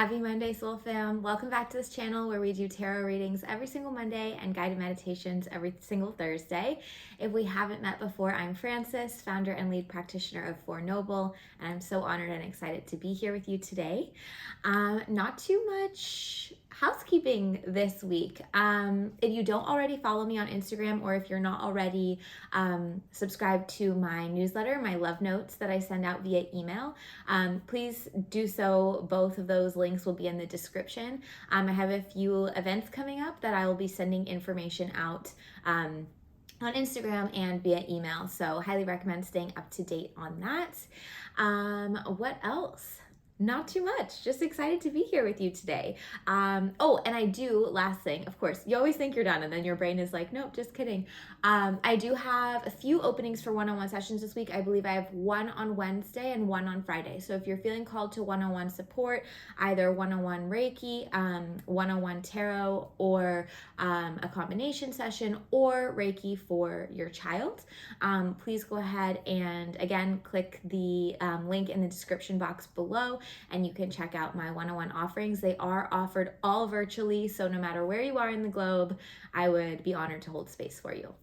Happy Monday, Soul Fam. Welcome back to this channel where we do tarot readings every single Monday and guided meditations every single Thursday. If we haven't met before, I'm Frances, founder and lead practitioner of Four Noble, and I'm so honored and excited to be here with you today. Not too much housekeeping this week. If you don't already follow me on Instagram, or if you're not already subscribed to my newsletter, my love notes that I send out via email, please do so. Both of those links will be in the description. I have a few events coming up that I will be sending information out on Instagram and via email, so highly recommend staying up to date on that. What else? Not too much. Just excited to be here with you today. Oh, and I do, last thing, of course, you always think you're done and then your brain is like, nope, just kidding. I do have a few openings for one-on-one sessions this week. I believe I have one on Wednesday and one on Friday. So if you're feeling called to one-on-one support, either one-on-one Reiki, one-on-one tarot, or a combination session, or Reiki for your child, please go ahead and again, click the link in the description box below and you can check out my one-on-one offerings. They are offered all virtually, so no matter where you are in the globe, I would be honored to hold space for you.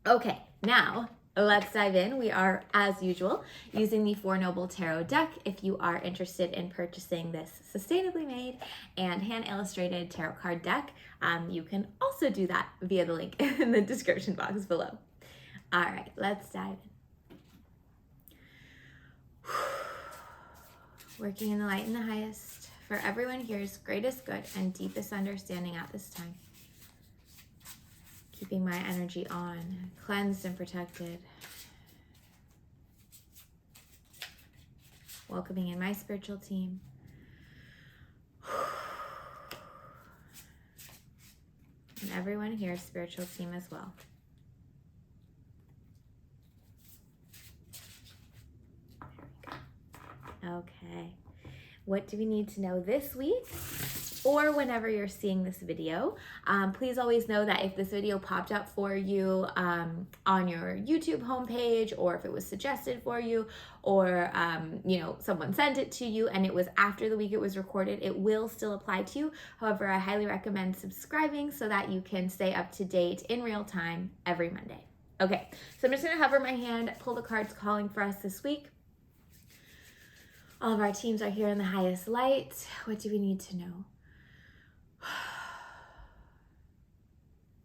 Okay, now let's dive in. We are, as usual, using the Four Noble Tarot deck. If you are interested in purchasing this sustainably made and hand-illustrated tarot card deck, you can also do that via the link in the description box below. All right, let's dive in. Working in the light and the highest for everyone here's greatest good and deepest understanding at this time. Keeping my energy on, cleansed and protected. Welcoming in my spiritual team. And everyone here's spiritual team as well. Okay, what do we need to know this week or whenever you're seeing this video? Please always know that if this video popped up for you on your YouTube homepage, or if it was suggested for you, or someone sent it to you and it was after the week it was recorded, it will still apply to you. However, I highly recommend subscribing so that you can stay up to date in real time every Monday. Okay, so I'm just gonna hover my hand, pull the cards calling for us this week. All of our teams are here in the highest light. What do we need to know?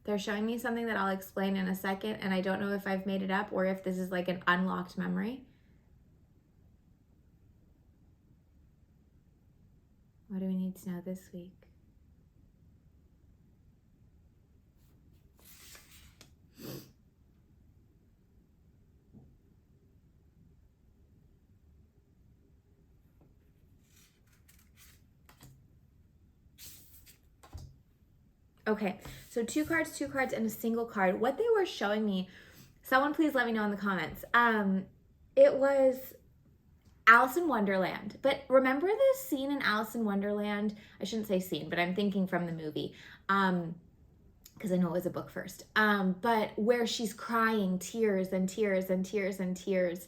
They're showing me something that I'll explain in a second, and I don't know if I've made it up or if this is like an unlocked memory. What do we need to know this week? Okay, so two cards, and a single card. What they were showing me, someone please let me know in the comments. It was Alice in Wonderland. But remember the scene in Alice in Wonderland? I shouldn't say scene, but I'm thinking from the movie. Because I know it was a book first. But where she's crying tears and tears and tears and tears.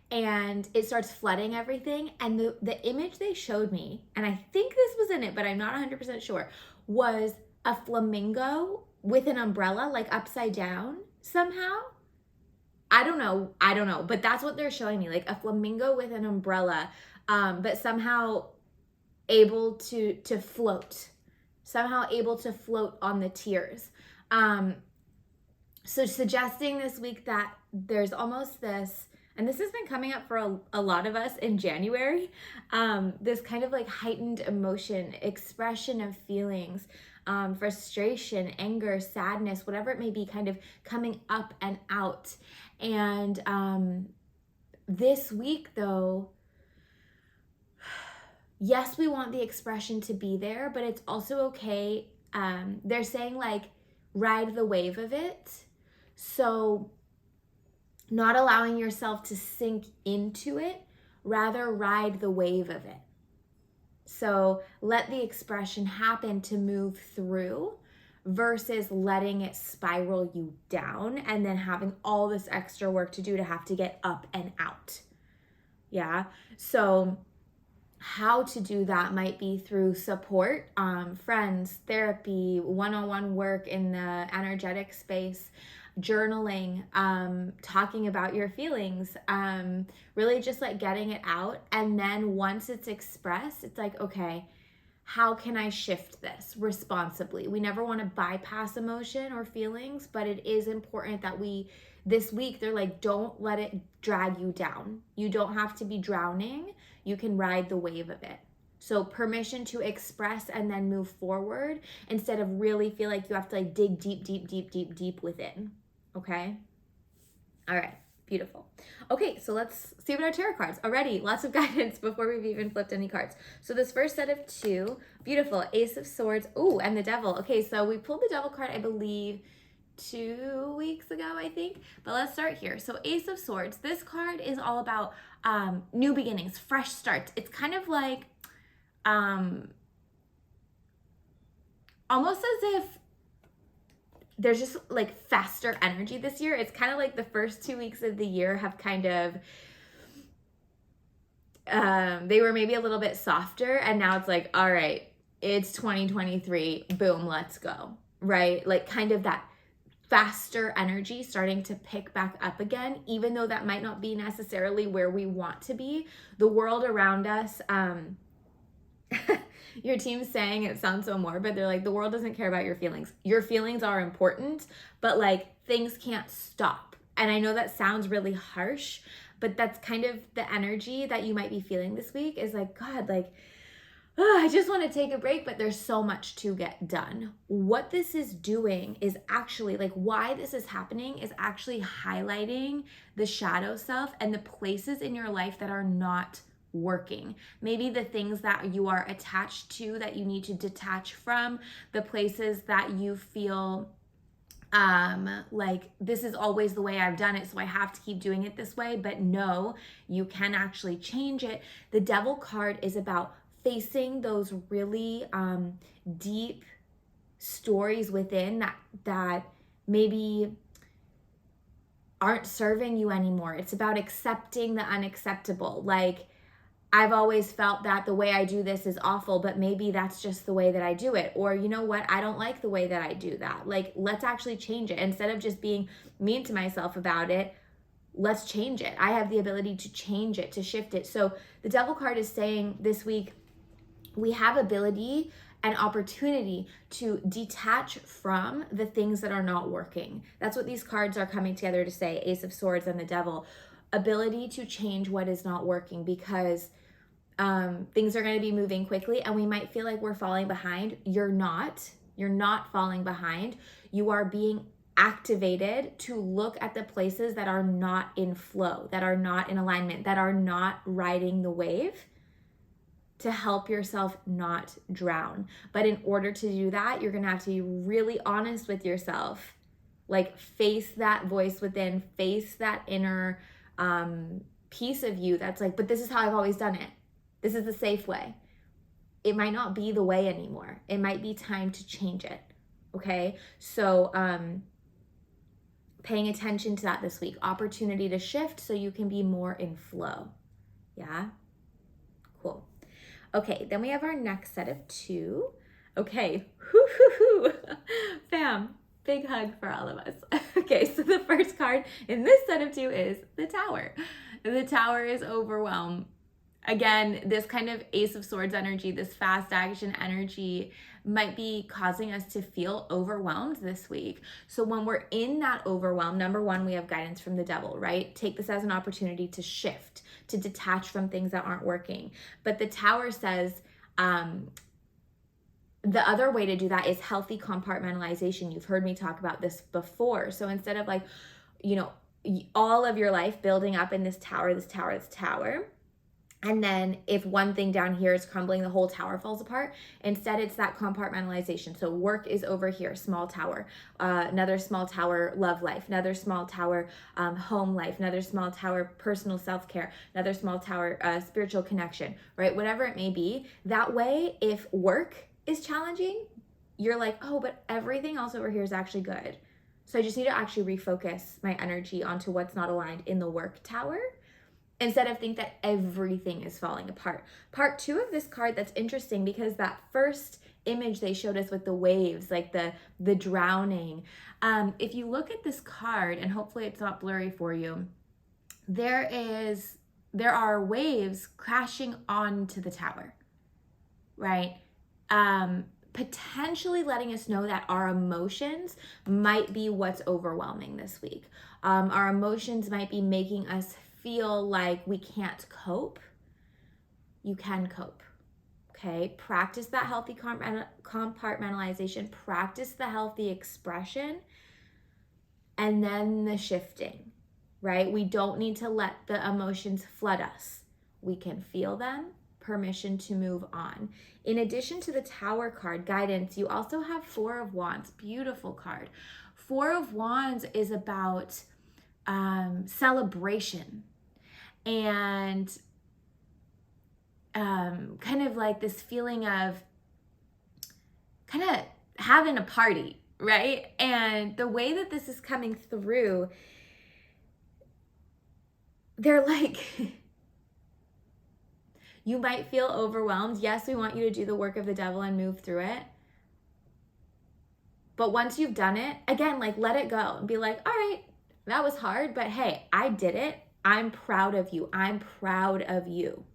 And it starts flooding everything. And the image they showed me, and I think this was in it, but I'm not 100% sure, was a flamingo with an umbrella, like upside down somehow. I don't know, but that's what they're showing me, like a flamingo with an umbrella, but somehow able to float, on the tears. So suggesting this week that there's almost this, and this has been coming up for a lot of us in January, this kind of like heightened emotion, expression of feelings, frustration, anger, sadness, whatever it may be, kind of coming up and out. And this week though, yes, we want the expression to be there, but it's also okay. They're saying like, ride the wave of it. So not allowing yourself to sink into it, rather ride the wave of it. So let the expression happen to move through versus letting it spiral you down and then having all this extra work to do to have to get up and out. Yeah. So how to do that might be through support, friends, therapy, one-on-one work in the energetic space, journaling, talking about your feelings, really just like getting it out. And then once it's expressed, it's like, okay, how can I shift this responsibly? We never want to bypass emotion or feelings, but it is important that this week, they're like, don't let it drag you down. You don't have to be drowning. You can ride the wave of it. So permission to express and then move forward instead of really feel like you have to like dig deep, deep, deep, deep, deep within. Okay? All right. Beautiful. Okay, so let's see what our tarot cards. Already, lots of guidance before we've even flipped any cards. So this first set of 2, beautiful, Ace of Swords, oh, and the Devil. Okay, so we pulled the Devil card, I believe, 2 weeks ago, I think. But let's start here. So Ace of Swords, this card is all about new beginnings, fresh starts. It's kind of like almost as if there's just like faster energy this year. It's kind of like the first 2 weeks of the year have kind of, they were maybe a little bit softer, and now it's like, all right, it's 2023, boom, let's go, right? Like kind of that faster energy starting to pick back up again, even though that might not be necessarily where we want to be. The world around us, your team's saying, it sounds so morbid, they're like, the world doesn't care about your feelings. Your feelings are important, but like things can't stop. And I know that sounds really harsh, but that's kind of the energy that you might be feeling this week is like, God, like, I just want to take a break, but there's so much to get done. What this is doing is actually, like, why this is happening is actually highlighting the shadow self and the places in your life that are not working. Maybe the things that you are attached to that you need to detach from, the places that you feel like this is always the way I've done it, so I have to keep doing it this way. But no, you can actually change it. The Devil card is about facing those really deep stories within that maybe aren't serving you anymore. It's about accepting the unacceptable. Like, I've always felt that the way I do this is awful, but maybe that's just the way that I do it. Or, you know what? I don't like the way that I do that. Like, let's actually change it. Instead of just being mean to myself about it, let's change it. I have the ability to change it, to shift it. So the Devil card is saying this week, we have ability and opportunity to detach from the things that are not working. That's what these cards are coming together to say, Ace of Swords and the Devil. Ability to change what is not working, because things are going to be moving quickly and we might feel like we're falling behind. You're not falling behind. You are being activated to look at the places that are not in flow, that are not in alignment, that are not riding the wave, to help yourself not drown. But in order to do that, you're going to have to be really honest with yourself. Like, face that voice within, face that inner piece of you that's like, but this is how I've always done it. This is the safe way. It might not be the way anymore. It might be time to change it. Okay? So paying attention to that this week. Opportunity to shift so you can be more in flow. Yeah? Cool. Okay, then we have our next set of 2. Okay, fam, big hug for all of us. Okay, so the first card in this set of 2 is the Tower. The Tower is overwhelm. Again, this kind of Ace of Swords energy, this fast action energy might be causing us to feel overwhelmed this week. So when we're in that overwhelm, number 1, we have guidance from the Devil, right? Take this as an opportunity to shift, to detach from things that aren't working. But the Tower says, the other way to do that is healthy compartmentalization. You've heard me talk about this before. So instead of like, you know, all of your life building up in this tower, and then if one thing down here is crumbling, the whole tower falls apart. Instead, it's that compartmentalization. So work is over here, small tower. Another small tower, love life. Another small tower, home life. Another small tower, personal self-care. Another small tower, spiritual connection, right? Whatever it may be. That way, if work is challenging, you're like, oh, but everything else over here is actually good. So I just need to actually refocus my energy onto what's not aligned in the work tower. instead of think that everything is falling apart. Part 2 of this card, that's interesting because that first image they showed us with the waves, like the drowning, if you look at this card, and hopefully it's not blurry for you, there are waves crashing onto the tower, right? Potentially letting us know that our emotions might be what's overwhelming this week. Our emotions might be making us feel like we can't cope. You can cope. Okay, practice that healthy compartmentalization, practice the healthy expression, and then the shifting, right? We don't need to let the emotions flood us. We can feel them, permission to move on. In addition to the Tower card, guidance, you also have Four of Wands, beautiful card. Four of Wands is about celebration and kind of like this feeling of kind of having a party, right? And the way that this is coming through, they're like, you might feel overwhelmed. Yes, we want you to do the work of the devil and move through it. But once you've done it, again, like let it go and be like, all right, that was hard, but hey, I did it. I'm proud of you. I'm proud of you.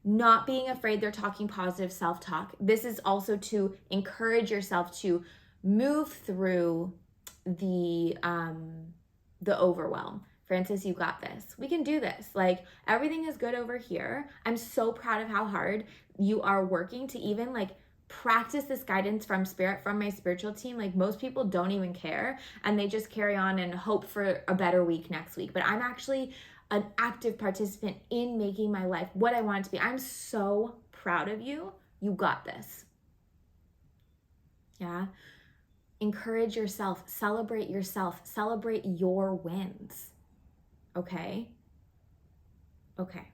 Not being afraid, they're talking positive self-talk. This is also to encourage yourself to move through the overwhelm. Francis, you got this. We can do this. Like, everything is good over here. I'm so proud of how hard you are working to even like practice this guidance from spirit, from my spiritual team. Like, most people don't even care and they just carry on and hope for a better week next week. But I'm actually an active participant in making my life what I want it to be. I'm so proud of you. You got this. Yeah. Encourage yourself, celebrate your wins. Okay. Okay.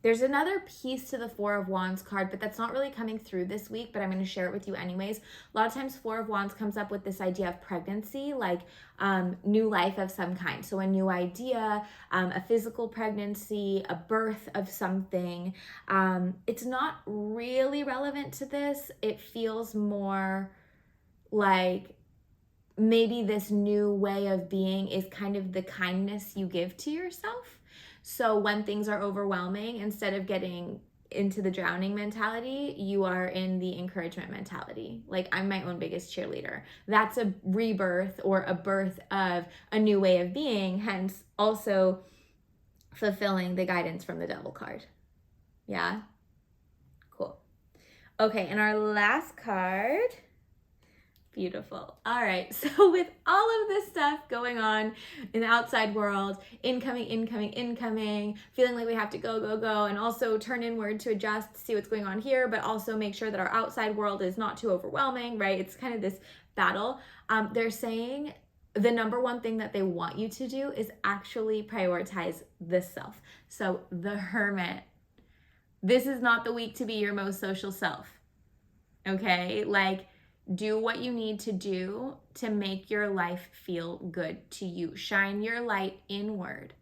There's another piece to the Four of Wands card, but that's not really coming through this week, but I'm going to share it with you anyways. A lot of times Four of Wands comes up with this idea of pregnancy, like new life of some kind. So a new idea, a physical pregnancy, a birth of something. It's not really relevant to this. It feels more like maybe this new way of being is kind of the kindness you give to yourself. So when things are overwhelming, instead of getting into the drowning mentality, you are in the encouragement mentality. Like, I'm my own biggest cheerleader. That's a rebirth or a birth of a new way of being, hence also fulfilling the guidance from the Devil card. Yeah? Cool. Okay, and our last card. Beautiful. All right. So with all of this stuff going on in the outside world, incoming, feeling like we have to go, and also turn inward to adjust, see what's going on here, but also make sure that our outside world is not too overwhelming, right? It's kind of this battle. They're saying the number one thing that they want you to do is actually prioritize the self. So the Hermit. This is not the week to be your most social self. Okay? Like, do what you need to do to make your life feel good to you. Shine your light inward.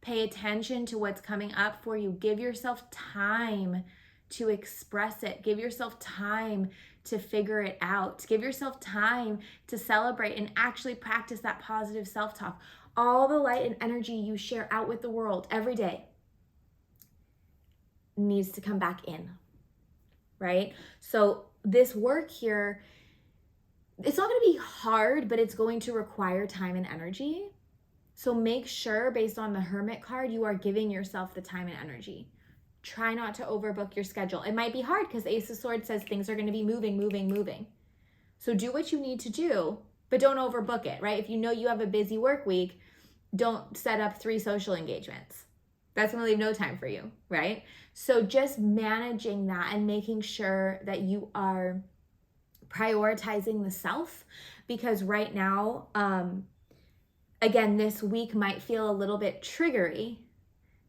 Pay attention to what's coming up for you. Give yourself time to express it. Give yourself time to figure it out. Give yourself time to celebrate and actually practice that positive self-talk. All the light and energy you share out with the world every day needs to come back in, right? So this work here, it's not going to be hard, but it's going to require time and energy. So make sure, based on the Hermit card, you are giving yourself the time and energy. Try not to overbook your schedule. It might be hard because Ace of Swords says things are going to be moving. So do what you need to do, but don't overbook it, right? If you know you have a busy work week, don't set up 3 social engagements. That's going to leave no time for you, right? So just managing that and making sure that you are prioritizing the self, because right now, again, this week might feel a little bit triggery,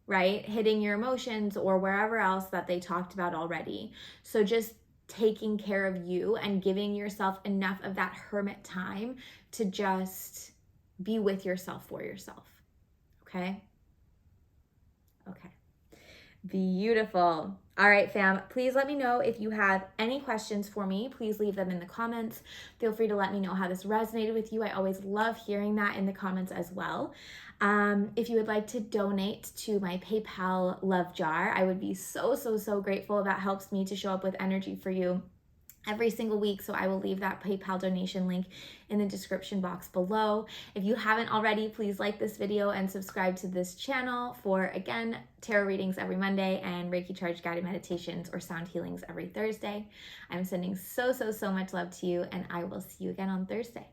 right? Hitting your emotions or wherever else that they talked about already. So just taking care of you and giving yourself enough of that hermit time to just be with yourself for yourself. Okay? Okay. Beautiful. All right, fam. Please let me know if you have any questions for me. Please leave them in the comments. Feel free to let me know how this resonated with you. I always love hearing that in the comments as well. If you would like to donate to my PayPal love jar, I would be so, so, so grateful. That helps me to show up with energy for you every single week. So I will leave that PayPal donation link in the description box below. If you haven't already, please like this video and subscribe to this channel for, again, tarot readings every Monday and Reiki charged guided meditations or sound healings every Thursday. I'm sending so, so, so much love to you, and I will see you again on Thursday.